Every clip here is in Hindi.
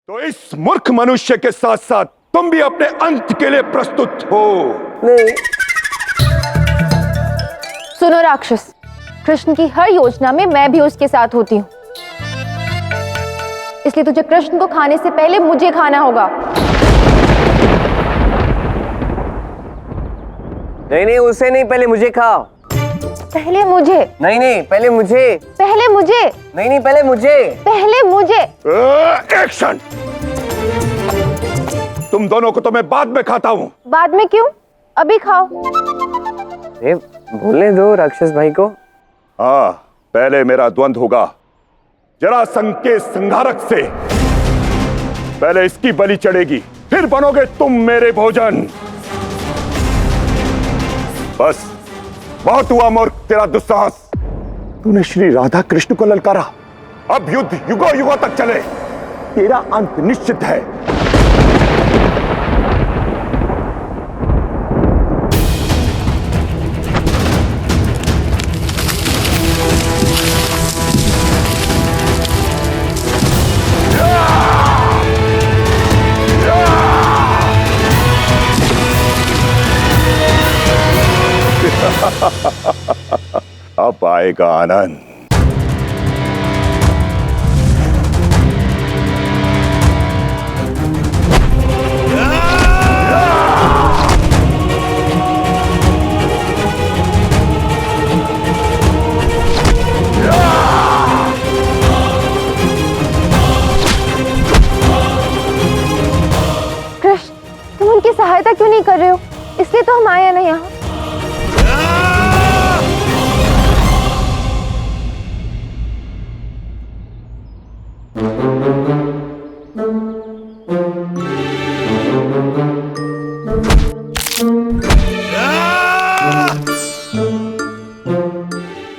तो इस मूर्ख मनुष्य के साथ साथ तुम भी अपने अंत के लिए प्रस्तुत हो। नहीं। सुनो राक्षस, कृष्ण की हर योजना में मैं भी उसके साथ होती हूँ, इसलिए तुझे कृष्ण को खाने से पहले मुझे खाना होगा। नहीं नहीं, उसे नहीं, पहले मुझे खाओ। पहले मुझे। नहीं नहीं, पहले मुझे। पहले मुझे। नहीं नहीं, पहले मुझे। पहले मुझे। एक्शन। तुम दोनों को तो मैं बाद में खाता हूँ। बाद में क्यों? अभी खाओ। बोलने दो राक्षस भाई को। हाँ, पहले मेरा द्वंद्व होगा जरासंध के संहारक से। पहले इसकी बलि चढ़ेगी, फिर बनोगे तुम मेरे भोजन। बस बहुत हुआ मूर्ख तेरा दुस्साहस। तूने श्री राधा कृष्ण को ललकारा, अब युद्ध युगों युगों तक चले। तेरा अंत निश्चित है। अब आएगा आनंद। कृष्ण, तुम उनकी सहायता क्यों नहीं कर रहे हो? इसलिए तो हम आए हैं ना यहाँ।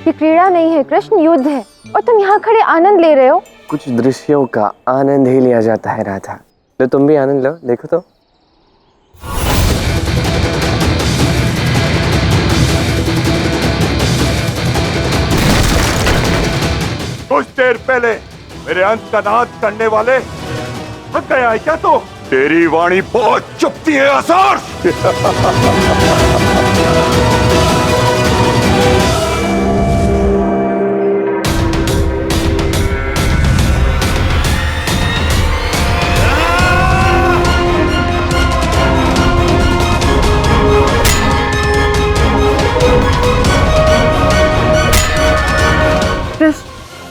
ये क्रीड़ा नहीं है कृष्ण, युद्ध है, और तुम यहाँ खड़े आनंद ले रहे हो। कुछ दृश्यों का आनंद ही लिया जाता है राधा, तो तुम भी आनंद लो। देखो तो। कुछ देर पहले मेरे अंत का नाद करने वाले थक गया है क्या? तो तेरी वाणी बहुत चुपती है असुर।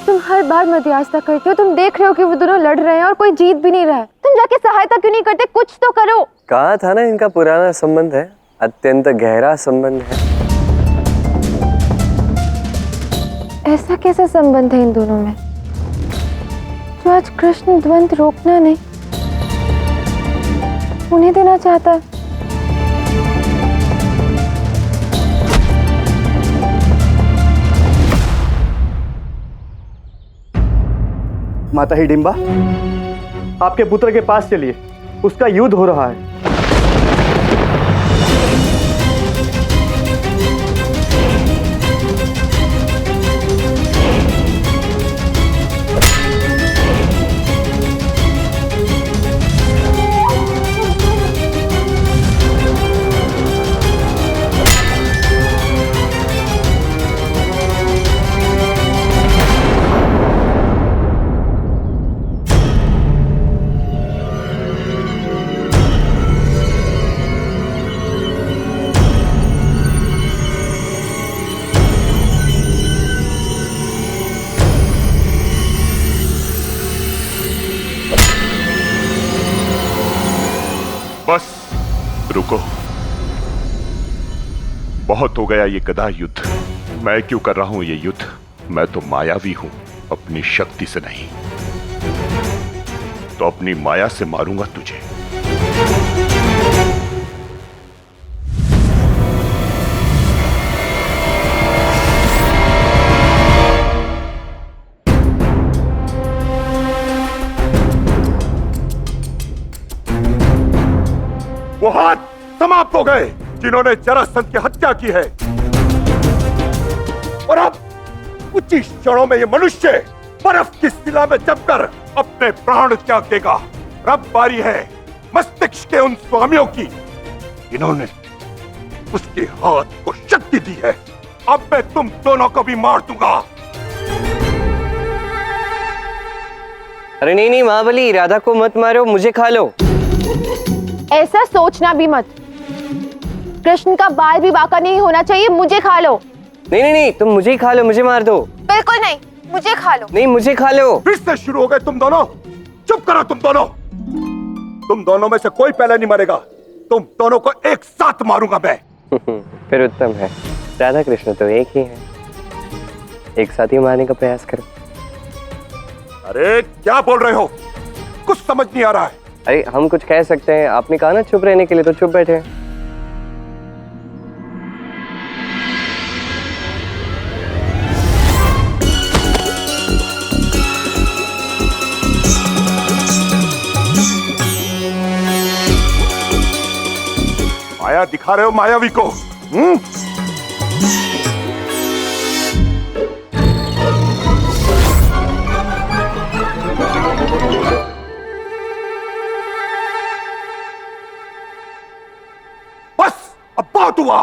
तुम हर बार मध्यस्थता करते हो। तुम देख रहे हो कि वो दोनों लड़ रहे हैं और कोई जीत भी नहीं रहा है। तुम जाके सहायता क्यों नहीं करते? कुछ तो करो। कहा था ना, इनका पुराना संबंध है, अत्यंत गहरा संबंध है। ऐसा कैसा संबंध है इन दोनों में जो आज कृष्ण द्वंद्व रोकना नहीं, उन्हें देना चाहता है? माता हिडिंबा, आपके पुत्र के पास चलिए, उसका युद्ध हो रहा है। बस रुको, बहुत हो गया ये गदा युद्ध। मैं क्यों कर रहा हूं ये युद्ध? मैं तो मायावी हूं, अपनी शक्ति से नहीं। तो अपनी माया से मारूंगा तुझे। वो हाथ समाप्त हो गए जिन्होंने जरासंध की हत्या की है, और अब कुछ ही क्षणों में ये मनुष्य बर्फ की शिला में जमकर अपने प्राण त्याग देगा। अब बारी है मस्तिष्क के उन स्वामियों की जिन्होंने उसके हाथ को शक्ति दी है। अब मैं तुम दोनों को भी मार दूंगा। अरे नहीं नहीं महाबली, राधा को मत मारो, मुझे खा लो। ऐसा सोचना भी मत। कृष्ण का बाल भी बांका नहीं होना चाहिए। मुझे खा लो। नहीं नहीं नहीं, तुम मुझे ही खा लो, मुझे मार दो। बिल्कुल नहीं, मुझे खा लो। नहीं, मुझे खा लो। फिर से शुरू हो गए तुम दोनों। चुप करो तुम दोनों। तुम दोनों में से कोई पहले नहीं मरेगा। तुम दोनों को एक साथ मारूंगा मैं। फिर उत्तम है, राधा कृष्ण तो एक ही है, एक साथ ही मारने का प्रयास करो। अरे क्या बोल रहे हो? कुछ समझ नहीं आ रहा है। अरे हम कुछ कह सकते हैं, आपने कहा ना चुप रहने के लिए, तो चुप बैठे हैं। माया दिखा रहे हो मायावी को? बस अब बहुत हुआ।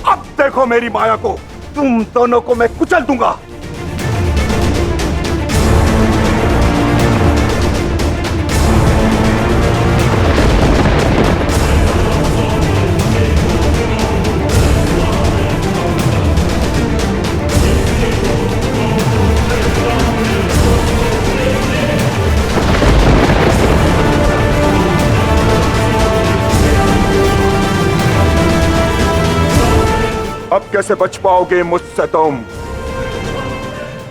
अब देखो मेरी माया को। तुम दोनों को मैं कुचल दूंगा। अब कैसे बच पाओगे मुझसे तुम?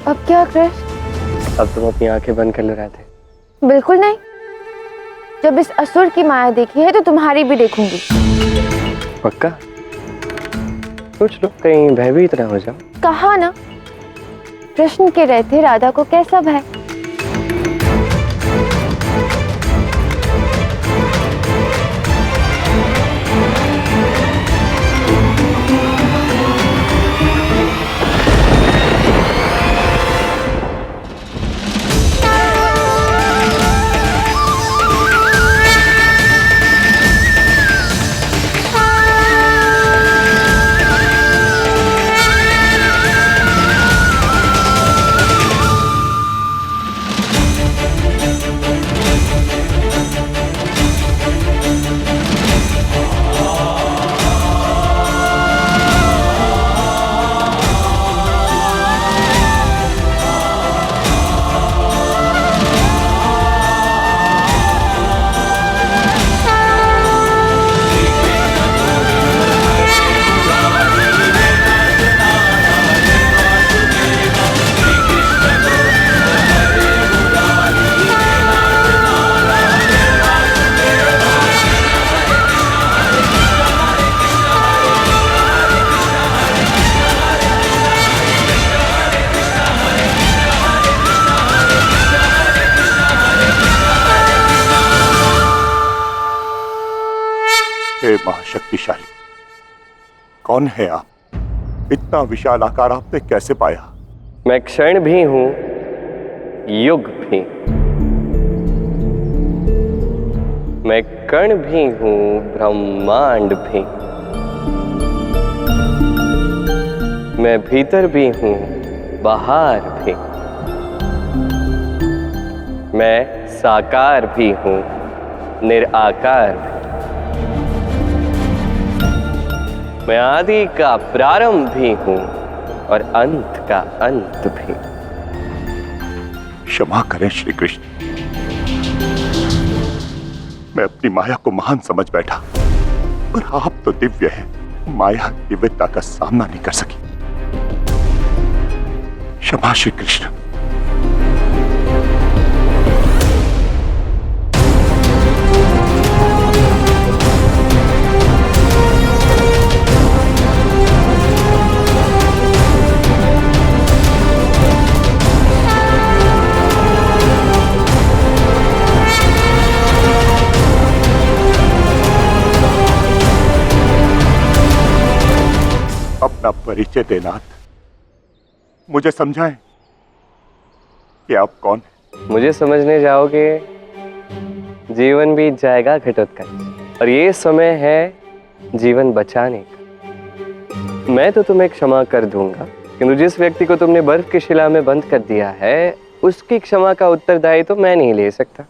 अब क्या कृष्ण? अब तुम अपनी आंखें बंद कर लो राधे। बिल्कुल नहीं। जब इस असुर की माया देखी है तो तुम्हारी भी देखूंगी। पक्का? सोच लो, कहीं भयभीत ना हो जाओ। कहा ना, कृष्ण के रहते राधा को कैसा भय। हे महाशक्तिशाली, कौन है आप? इतना विशाल आकार आपने कैसे पाया? मैं क्षण भी हूं, युग भी। मैं कण भी हूं, ब्रह्मांड भी। मैं भीतर भी हूं, बाहर भी। मैं साकार भी हूं, निराकार भी। मैं आदि का प्रारंभ भी हूं और अंत का अंत भी। क्षमा करें श्री कृष्ण, मैं अपनी माया को महान समझ बैठा, पर आप तो दिव्य हैं। माया दिव्यता का सामना नहीं कर सकी। क्षमा श्री कृष्ण। अपना परिचय देना, मुझे समझाएं कि आप कौन हैं? मुझे समझने जाओगे जीवन बीत जाएगा घटोत्कच, और ये समय है जीवन बचाने का। मैं तो तुम्हें क्षमा कर दूंगा, किंतु जिस व्यक्ति को तुमने बर्फ की शिला में बंद कर दिया है, उसकी क्षमा का उत्तरदायित्व तो मैं नहीं ले सकता।